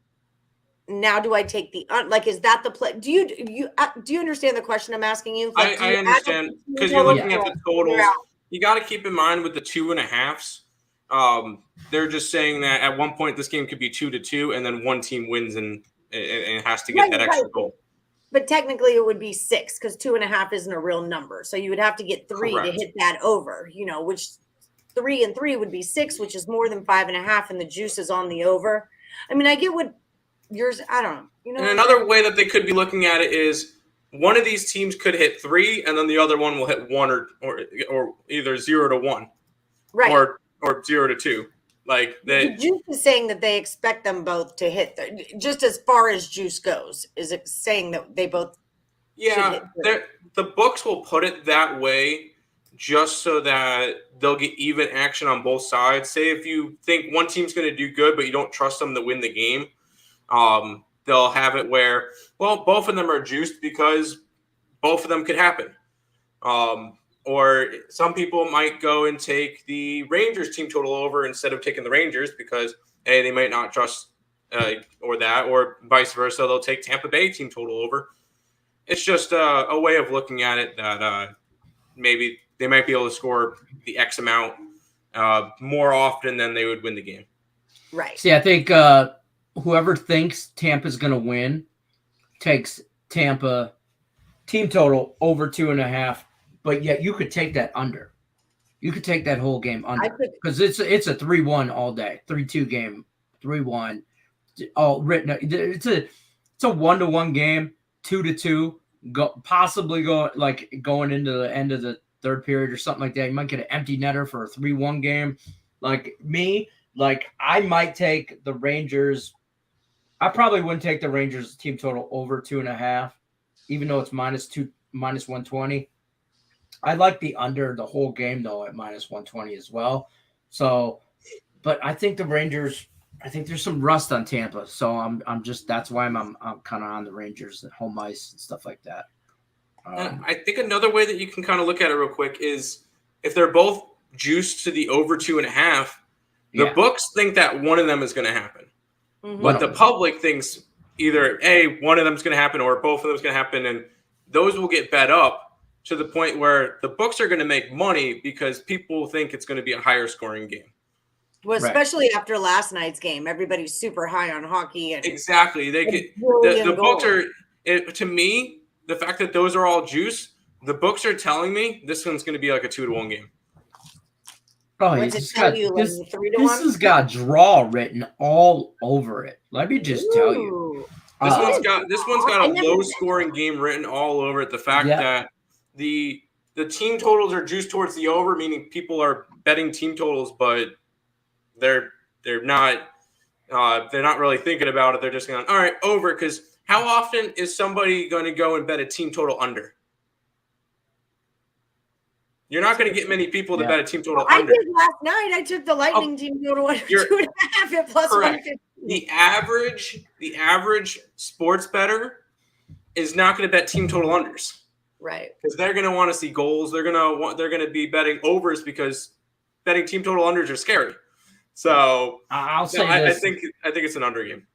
now do I take is that the play? Do you understand the question I'm asking you? I understand, because you're looking at the totals. You got to keep in mind with the 2.5s. They're just saying that at one point this game could be 2-2, and then one team wins and has to get that extra goal. But technically it would be 6 because 2.5 isn't a real number. So you would have to get 3 to hit that over, which 3 and 3 would be 6, which is more than 5.5, and the juice is on the over. I mean, I get what yours, I don't know. And another way that they could be looking at it is one of these teams could hit 3, and then the other one will hit 1 or either 0-1, right, or 0-2. The juice is saying that they expect them both to hit. Just as far as juice goes, is it saying that they both? Yeah, the books will put it that way, just so that they'll get even action on both sides. Say if you think one team's going to do good, but you don't trust them to win the game. They'll have it where, both of them are juiced because both of them could happen. Or some people might go and take the Rangers team total over instead of taking the Rangers because, hey, they might not trust or vice versa. They'll take Tampa Bay team total over. It's just a way of looking at it that maybe they might be able to score the X amount more often than they would win the game. Right. See, I think whoever thinks Tampa's going to win takes Tampa team total over 2.5, but yet you could take that under. You could take that whole game under because it's a 3-1 all day, 3-2 game, 3-1, all written. It's a 1-1 game, 2-2, possibly going into the end of the third period or something like that. You might get an empty netter for a 3-1 game. I might take the Rangers. I probably wouldn't take the Rangers team total over 2.5, even though it's minus 120. I like the under the whole game though at minus 120 as well. So, but I think the Rangers I think there's some rust on Tampa, so I'm just that's why I'm kind of on the Rangers and home ice and stuff like that. I think another way that you can kind of look at it real quick is if they're both juiced to the over 2.5, the books think that one of them is going to happen, but the public thinks either one of them is going to happen or both of them is going to happen, and those will get bet up to the point where the books are going to make money because people think it's going to be a higher scoring game. Well, especially after last night's game, everybody's super high on hockey. And exactly, they could. The books are to me. The fact that those are all juice, the books are telling me this one's going to be like a 2-1 game. Oh, this has got draw written all over it. Let me just tell you. This one's got a low scoring game written all over it. The fact that the team totals are juiced towards the over, meaning people are betting team totals, but they're not really thinking about it. They're just going, all right, over, because how often is somebody going to go and bet a team total under? You're not going to get many people to bet a team total under. I did last night. I took the Lightning team total under 2.5 at plus 150. The average sports bettor is not going to bet team total unders, right? Because they're going to want to see goals. They're going to be betting overs because betting team total unders are scary. So I'll say I think it's an under game.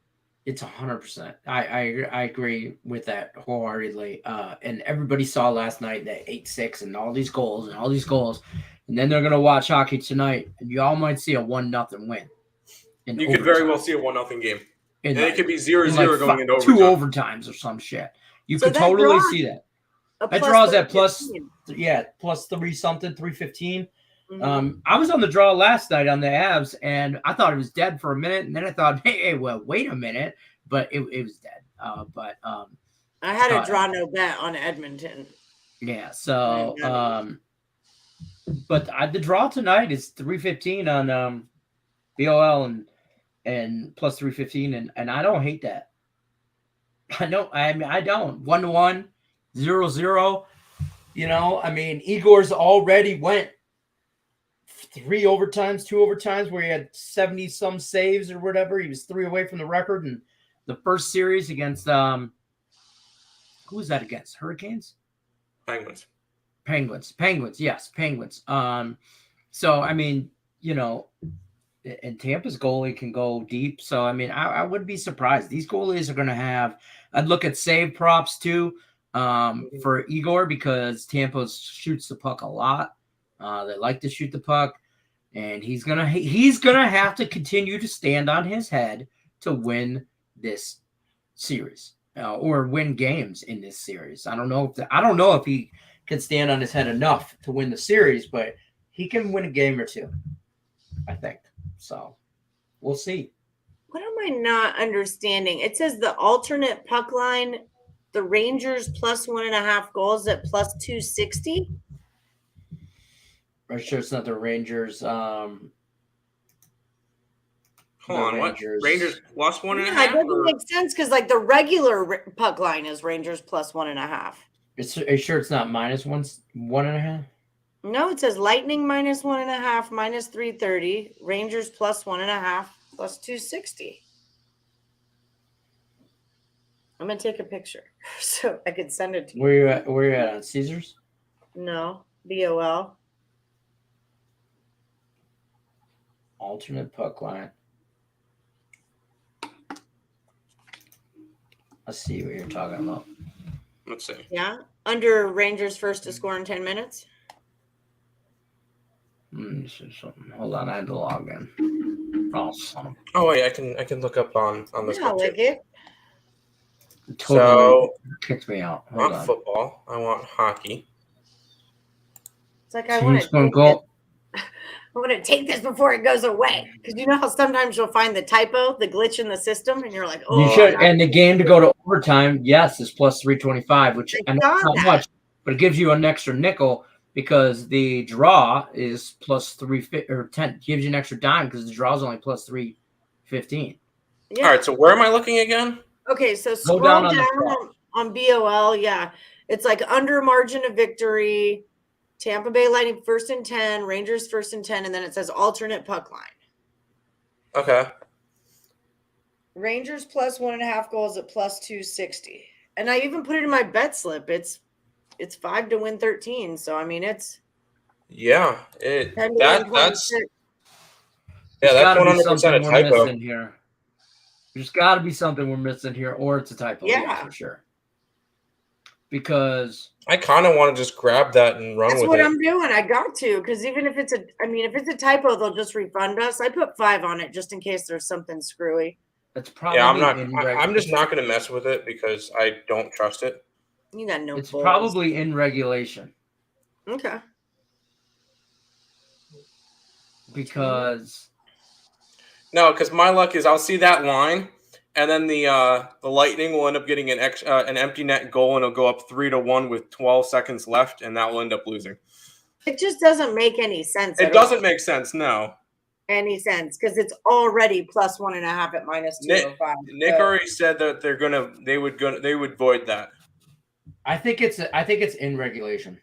It's 100%. I agree with that wholeheartedly. And everybody saw last night that 8-6 and all these goals, and then they're gonna watch hockey tonight, and you all might see a 1-0 win. You could very well see a 1-0 game, and it could be 0-0 going into overtime. 2 overtimes or some shit. You could totally see that. That draws at plus 3 something, 315. I was on the draw last night on the Avs, and I thought it was dead for a minute, and then I thought, hey, well, wait a minute, but it was dead. I had a draw no bet on Edmonton. Yeah, so but the draw tonight is 315 on BOL and plus 315, and I don't hate that. I don't 1-1, 0-0. Igor's already went 3 overtimes, 2 overtimes where he had 70 some saves or whatever. He was 3 away from the record in the first series against who was that against? Hurricanes? Penguins. Yes, Penguins. So and Tampa's goalie can go deep. So I wouldn't be surprised. These goalies are going to have. I'd look at save props too for Igor because Tampa shoots the puck a lot. They like to shoot the puck, and he's gonna have to continue to stand on his head to win this series or win games in this series. I don't know if he can stand on his head enough to win the series, but he can win a game or two. I think so. We'll see. What am I not understanding? It says the alternate puck line, the Rangers plus 1.5 goals at plus 260. I'm sure it's not the Rangers. Hold on, what? Rangers plus 1.5? Yeah, it doesn't make sense because the regular puck line is Rangers plus 1.5. Are you sure it's not minus 1.5? No, it says Lightning minus 1.5, minus 330. Rangers plus 1.5, plus 260. I'm gonna take a picture so I could send it to you. Where you at on Caesars? No, BOL. Alternate puck line. Let's see what you're talking about. Let's see. Yeah, under Rangers first to score in 10 minutes. Hold on, I had to log in. Oh wait, I can look up on this. Yeah, like it. Totally kicked me out. I want football. I want hockey. It's like I want to take this before it goes away. Because you know how sometimes you'll find the typo, the glitch in the system, and you're like, oh. You should. And the game to go to overtime, yes, is plus 325, which I know not much, but it gives you an extra nickel because the draw is plus 350 or 10. Gives you an extra dime because the draw is only plus 315. Yeah. All right. So where am I looking again? Okay, so scroll down on BOL. Yeah, it's under margin of victory. Tampa Bay Lightning first and 10, Rangers first and 10, and then it says alternate puck line. Okay. Rangers plus 1.5 goals at plus 260. And I even put it in my bet slip. It's 5 to win 13. So I mean it's 10 to win that's 26. yeah, that's gotta be 100% something a we're typo. missing here. There's got to be something we're missing here, or it's a typo. Yeah. For sure. Because I kind of want to just grab that and run That's with what it. I'm doing. I got to, because even if it's a typo, they'll just refund us. I put 5 on it just in case there's something screwy. it's probably I'm just not going to mess with it because I don't trust it. You got no It's balls. probably in regulation. Okay. Because No, my luck is I'll see that line, and then the Lightning will end up getting an empty net goal, and it'll go up 3-1 with 12 seconds left, and that will end up losing. It just doesn't make any sense. It doesn't make sense, no. Any sense because it's already plus 1.5 at minus 205. Nick already said that they would void that. I think it's in regulation.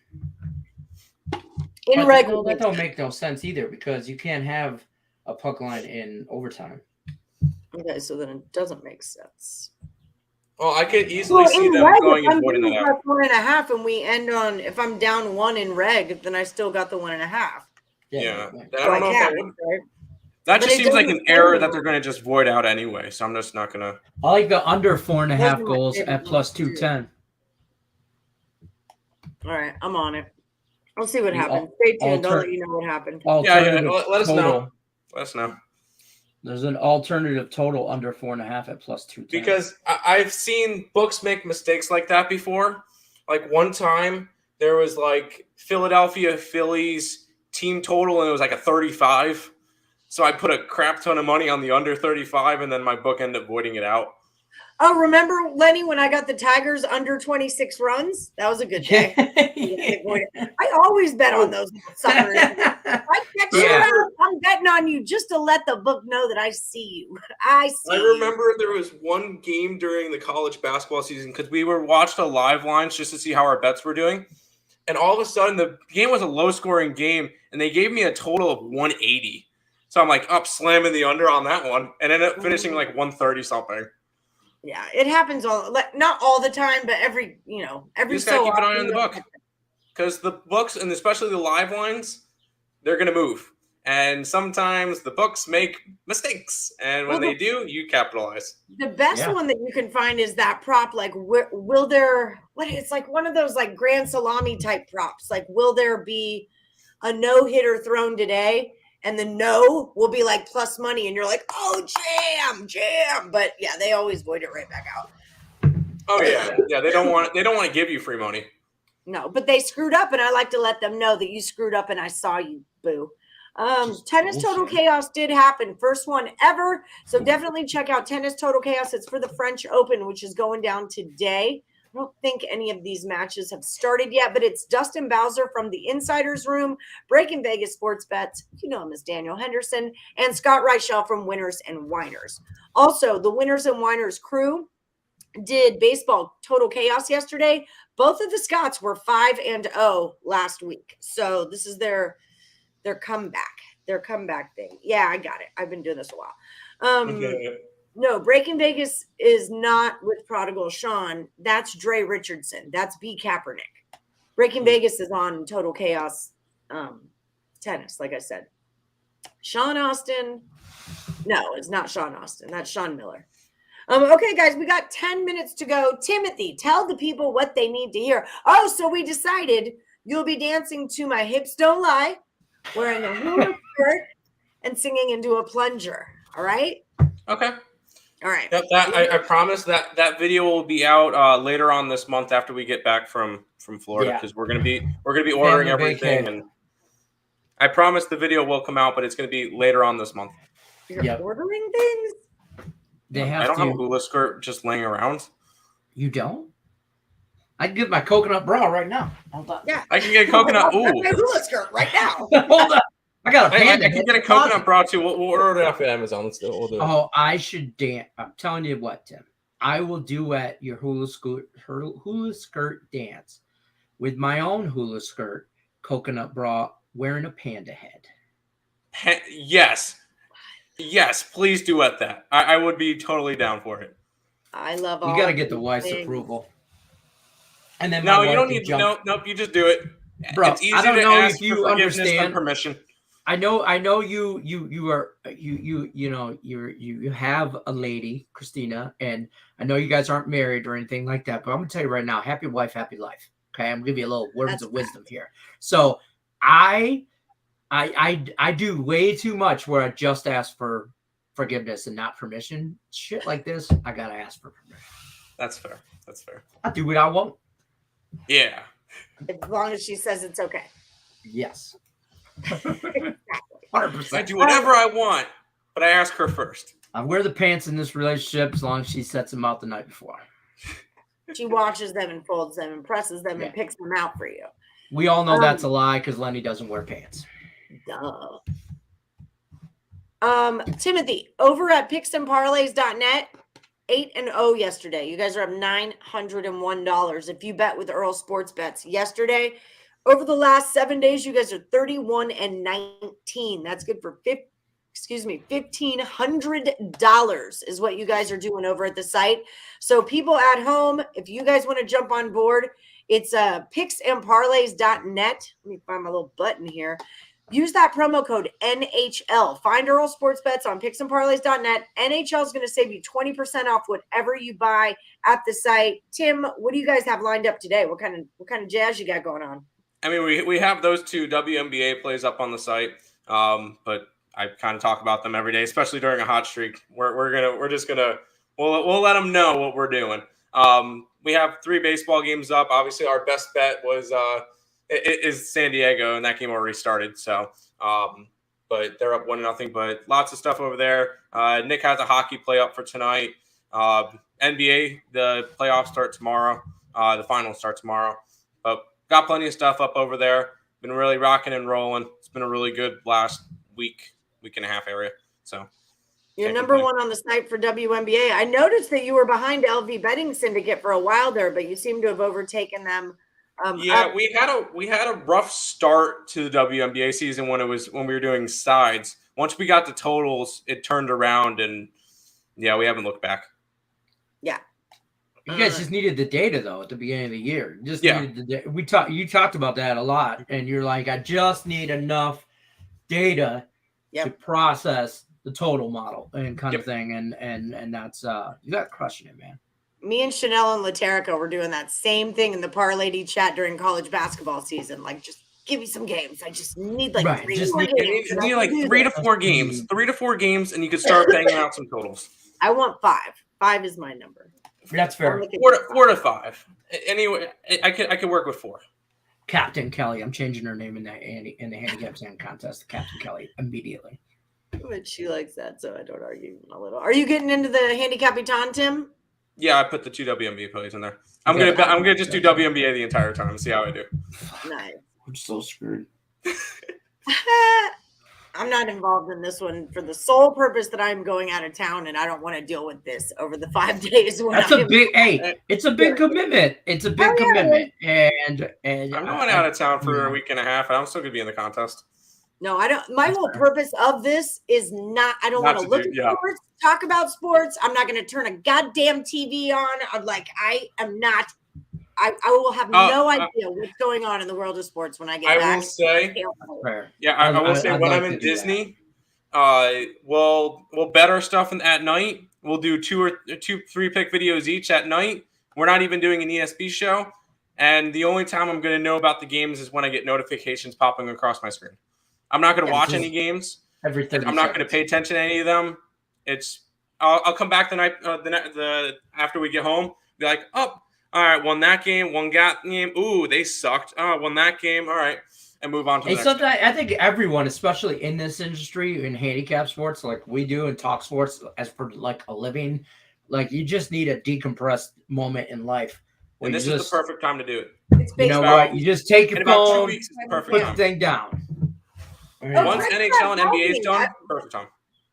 In regulation, that don't make no sense either because you can't have a puck line in overtime. Okay, so then it doesn't make sense. Well, I could easily see them going and voiding that out. 1.5, and we end on if I'm down 1 in reg, then I still got the 1.5. Yeah. So I don't know if that would. right? That But just it seems like an doesn't error matter. that they're going to just void out anyway. So I'm just not going to. I like the under 4.5 Those are my goals favorite at plus ones, too. 210. All right, I'm on it. We'll see what The happens. Stay tuned. I'll let you know what happened. Alternative Let us know. total. Let us know. There's an alternative total under 4.5 at plus 210. Because I've seen books make mistakes like that before. Like one time there was like Philadelphia Phillies team total and it was like a 35. So I put a crap ton of money on the under 35 and then my book ended up voiding it out. Oh, remember, Lenny, when I got the Tigers under 26 runs? That was a good day. I always bet on those suckers. I catch you out. I'm betting on you just to let the book know that I see you. I remember there was one game during the college basketball season because we watched the live lines just to see how our bets were doing. And all of a sudden, the game was a low-scoring game, and they gave me a total of 180. So I'm like up slamming the under on that one and ended up finishing like 130-something. Yeah, it happens not all the time, but every you just so gotta keep an often. eye on the book because the books and especially the live lines, they're gonna move, and sometimes the books make mistakes, and when they do, you capitalize. The best one that you can find is that prop. Like, will there? It's like one of those like grand salami type props. Like, will there be a no hitter thrown today? And the no will be like plus money, and you're like, oh, jam. But yeah, they always void it right back out. Oh yeah. They don't want to give you free money. No, but they screwed up, and I like to let them know that you screwed up, and I saw you. Boo. Tennis Total Chaos did happen, first one ever. So definitely check out Tennis Total Chaos. It's for the French Open, which is going down today. I don't think any of these matches have started yet, but it's Dustin Bowser from the Insiders Room, Breaking Vegas Sports Bets, you know him as Daniel Henderson, and Scott Reichel from Winners and Winers. Also, the Winners and Winers crew did baseball Total Chaos yesterday. Both of the Scotts were 5-0 last week. So this is their comeback thing. Yeah, I got it. I've been doing this a while. No, Breaking Vegas is not with Prodigal Sean. That's Dre Richardson. That's B. Kaepernick. Breaking Vegas is on Total Chaos tennis, like I said. Sean Austin. No, it's not Sean Austin. That's Sean Miller. Okay, guys, we got 10 minutes to go. Timothy, tell the people what they need to hear. Oh, so we decided you'll be dancing to My Hips Don't Lie, wearing a hula skirt, and singing into a plunger. All right? Okay. All right. Yep, I promise that video will be out later on this month after we get back from Florida because we're gonna be ordering everything, and I promise the video will come out, but it's gonna be later on this month. You're ordering things? I don't have a hula skirt just laying around. You don't? I can get my coconut bra right now. Hold on. Yeah, I can get a coconut. Ooh, my hula skirt right now. Hold on. I got a panda. I can get a coconut bra too. We'll order it off of Amazon. Let's do it. We'll do it. Oh, I should dance. I'm telling you what, Tim. I will duet your hula skirt dance with my own hula skirt, coconut bra, wearing a panda head. Yes. Yes, please duet that. I would be totally down for it. I love all. You got to get the wife's approval. And then no, you don't need nope. You just do it, bro. It's easy I don't to know ask if you for forgiveness understand than permission. I know you have a lady, Christina, and I know you guys aren't married or anything like that, but I'm gonna tell you right now, happy wife, happy life. Okay, I'm gonna give you a little words of wisdom here. So I do way too much where I just ask for forgiveness and not permission. Shit like this, I gotta ask for permission. That's fair. I do what I want. Yeah. As long as she says it's okay. Yes. Exactly. 100%. I do whatever I want, but I ask her first. I wear the pants in this relationship as long as she sets them out the night before. She washes them and folds them and presses them and picks them out for you. We all know that's a lie because Lenny doesn't wear pants. Duh. Timothy, over at picksandparlays.net, 8-0 yesterday. You guys are up $901 if you bet with Earle Sports Bets. Yesterday, over the last 7 days, you guys are 31-19. That's good for $1,500 is what you guys are doing over at the site. So people at home, if you guys want to jump on board, it's picksandparlays.net. Let me find my little button here. Use that promo code NHL. Find Earle Sports Bets on picksandparlays.net. NHL is going to save you 20% off whatever you buy at the site. Tim, what do you guys have lined up today? What kind of jazz you got going on? I mean, we have those two WNBA plays up on the site, but I kind of talk about them every day, especially during a hot streak. We'll let them know what we're doing. We have 3 baseball games up. Obviously, our best bet was is San Diego, and that game already started. So, but they're up 1-0. But lots of stuff over there. Nick has a hockey play up for tonight. NBA, the playoffs start tomorrow. The finals start tomorrow. But got plenty of stuff up over there. Been really rocking and rolling. It's been a really good last week and a half area. So you're number one on the site for WNBA. I noticed that you were behind LV Betting Syndicate for a while there, but you seem to have overtaken them. We had a rough start to the WNBA season when we were doing sides. Once we got the totals, it turned around, and we haven't looked back. Yeah. You guys just needed the data though at the beginning of the year. Needed the data. You talked about that a lot, and you're like, I just need enough data to process the total model and kind of thing, and that's you got crushing it, man. Me and Chanel and Laterica were doing that same thing in the Parlay chat during college basketball season. Like, just give me some games. I just need like 3 more games. You need like 3 to 4 games. 3 to 4 games, and you can start banging out some totals. I want 5. 5 is my number. That's fair. 4 to 5. Anyway, I could work with 4. Captain Kelly. I'm changing her name in the handicap stand contest to Captain Kelly immediately. But she likes that, so I don't argue a little. Are you getting into the handicapathon, Tim? Yeah, I put the 2 WNBA plays in there. I'm gonna just do WNBA the entire time and see how I do. Nice. I'm so screwed. I'm not involved in this one for the sole purpose that I'm going out of town and I don't want to deal with this over the 5 days. That's a big it's a big commitment. It's a big commitment. And I'm going out of town for a week and a half, and I'm still gonna be in the contest. No, I don't. My whole purpose of this is not. I don't want to look at sports, talk about sports. I'm not going to turn a goddamn TV on. I'm like, I am not. I will have no idea what's going on in the world of sports when I get back. I will say, I will say when I'm in Disney, we'll bet our stuff at night. We'll do 2 or 3 pick videos each at night. We're not even doing an ESP show, and the only time I'm going to know about the games is when I get notifications popping across my screen. I'm not going to watch any games. I'm not going to pay attention to any of them. I'll come back the night after we get home. Be like, oh, all right, won that game, won that game. Ooh, they sucked. Oh, won that game. All right, and move on to the next. Sometimes I think everyone, especially in this industry, in handicap sports, like we do, and talk sports as for like a living, like you just need a decompressed moment in life. And this is the perfect time to do it. You know what? You just take your phone, put the thing down. Once NHL and NBA is done, perfect time.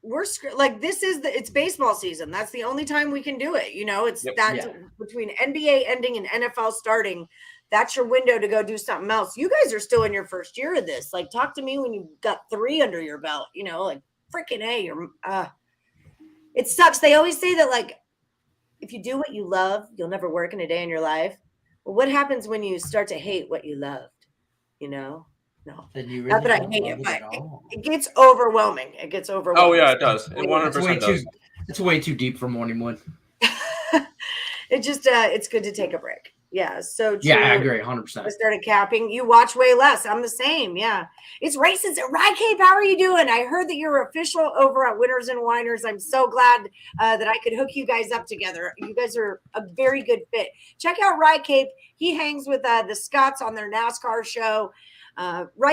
We're like, it's baseball season. That's the only time we can do it. You know, it's between NBA ending and NFL starting. That's your window to go do something else. You guys are still in your first year of this. Like, talk to me when you got 3 under your belt. You know, like freaking A. It sucks. They always say that, like, if you do what you love, you'll never work in a day in your life. Well, what happens when you start to hate what you loved? You know? No. Then you really Not that I don't hate love it, but all. it gets overwhelming. It gets overwhelming. Oh yeah, it does. It 100% does. It's way too deep for morning wood. It just it's good to take a break. Yeah. So true. Yeah, I agree 100%. I started capping. You watch way less. I'm the same. Yeah. It's racist. Cape, how are you doing? I heard that you're official over at Winners and Winers. I'm so glad that I could hook you guys up together. You guys are a very good fit. Check out Cape. He hangs with the Scotts on their NASCAR show.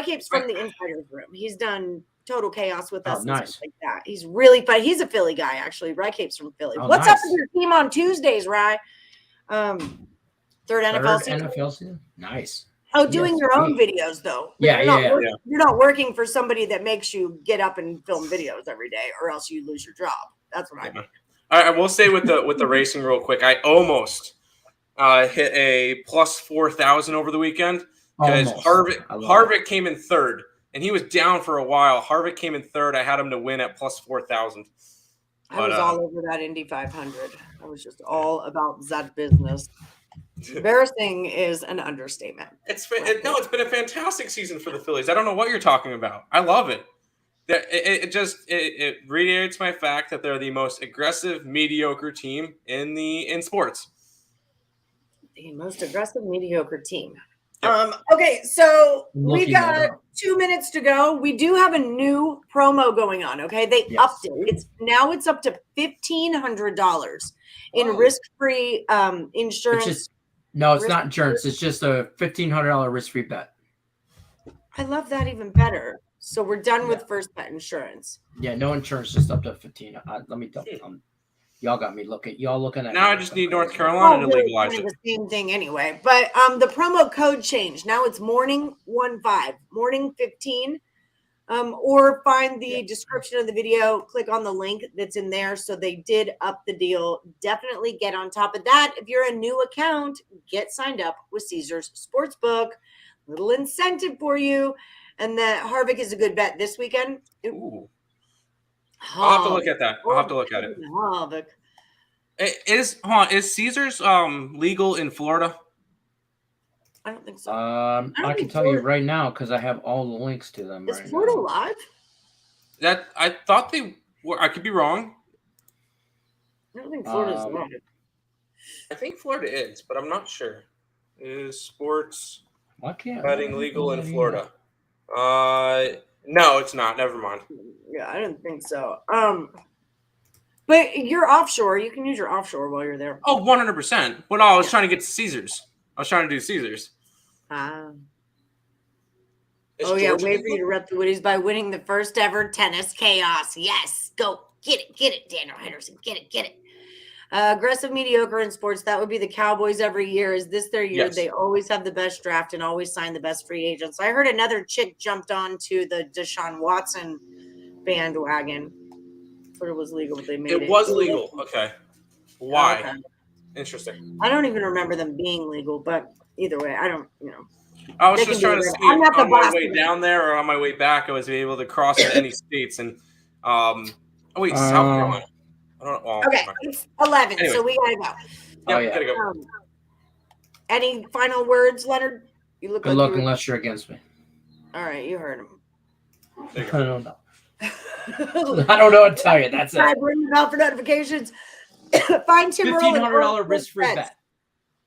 Cape's from the Insider's Room. He's done Total Chaos with us and stuff like that. He's really fun. He's a Philly guy, actually. Cape's from Philly. What's up with your team on Tuesdays, Rye? Third NFL season. Nice. Oh, doing your own videos though. Yeah, You're not working for somebody that makes you get up and film videos every day, or else you lose your job. That's what I mean. I will say with the racing real quick. I almost hit a plus 4,000 over the weekend because Harvick came in third, and he was down for a while. Harvick came in third. I had him to win at plus 4,000. I was all over that Indy 500. I was just all about that business. Embarrassing is an understatement. It's been a fantastic season for the Phillies. I don't know what you're talking about. I love it. It reiterates my fact that they're the most aggressive, mediocre team in sports. The most aggressive, mediocre team. Okay, so we got 2 minutes to go. We do have a new promo going on. Okay, they upped it. It's up to $1,500 in risk-free insurance. It's not insurance. It's just a $1,500 risk-free bet. I love that even better. So we're done with first bet insurance. Yeah, no insurance, just up to 15. Let me tell you. Y'all got me looking. Y'all looking at. Now I just need North Carolina to legalize it. The same thing anyway. But the promo code changed. Now it's morning 15, morning 15. Or find the description of the video. Click on the link that's in there. So they did up the deal. Definitely get on top of that. If you're a new account, get signed up with Caesars Sportsbook. Little incentive for you. And that Harvick is a good bet this weekend. Ooh. I'll have to look at that. I'll have to look at it. Harvick. Is Caesars legal in Florida? I don't think so. I can tell you right now because I have all the links to them. Is Florida live? That I thought they were. I could be wrong. I don't think Florida's live. I think Florida is, but I'm not sure. Is sports betting legal in Florida? No, it's not. Never mind. Yeah, I didn't think so. But you're offshore. You can use your offshore while you're there. Oh, 100%. But I was trying to get to Caesars. I was trying to do Caesars. Oh, yeah. Wait for you to rep the Woodies by winning the first ever tennis chaos. Yes. Go. Get it, Daniel Henderson. Get it. Aggressive, mediocre in sports. That would be the Cowboys every year. Is this their year? Yes. They always have the best draft and always sign the best free agents. I heard another chick jumped onto the Deshaun Watson bandwagon. But it was legal, but they made it. It was legal. Okay. Why? Okay. Interesting. I don't even remember them being legal, but either way, I don't, I was just trying to see on my way down there or on my way back, I was able to cross to any states. And, South Carolina. I don't know. Okay, it's 11, anyway. So we got to go. Gotta go. Any final words, Leonard? You look Good luck unless you're against me. All right, you heard him. I don't know. I don't know what to tell you. That's it. Ring the bell for notifications. Find Tim Earle at $1,500 risk-free bet.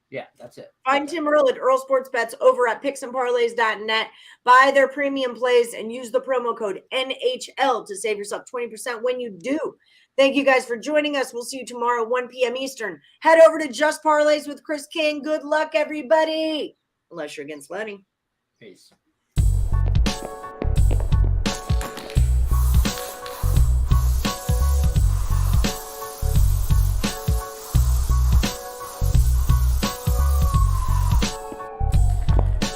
Yeah, that's it. Find Tim Earle at Earle Sports Bets over at picksandparlays.net. Buy their premium plays and use the promo code NHL to save yourself 20% when you do. Thank you guys for joining us. We'll see you tomorrow, 1 p.m. Eastern. Head over to Just Parlays with Chris King. Good luck, everybody. Unless you're against Lenny. Peace.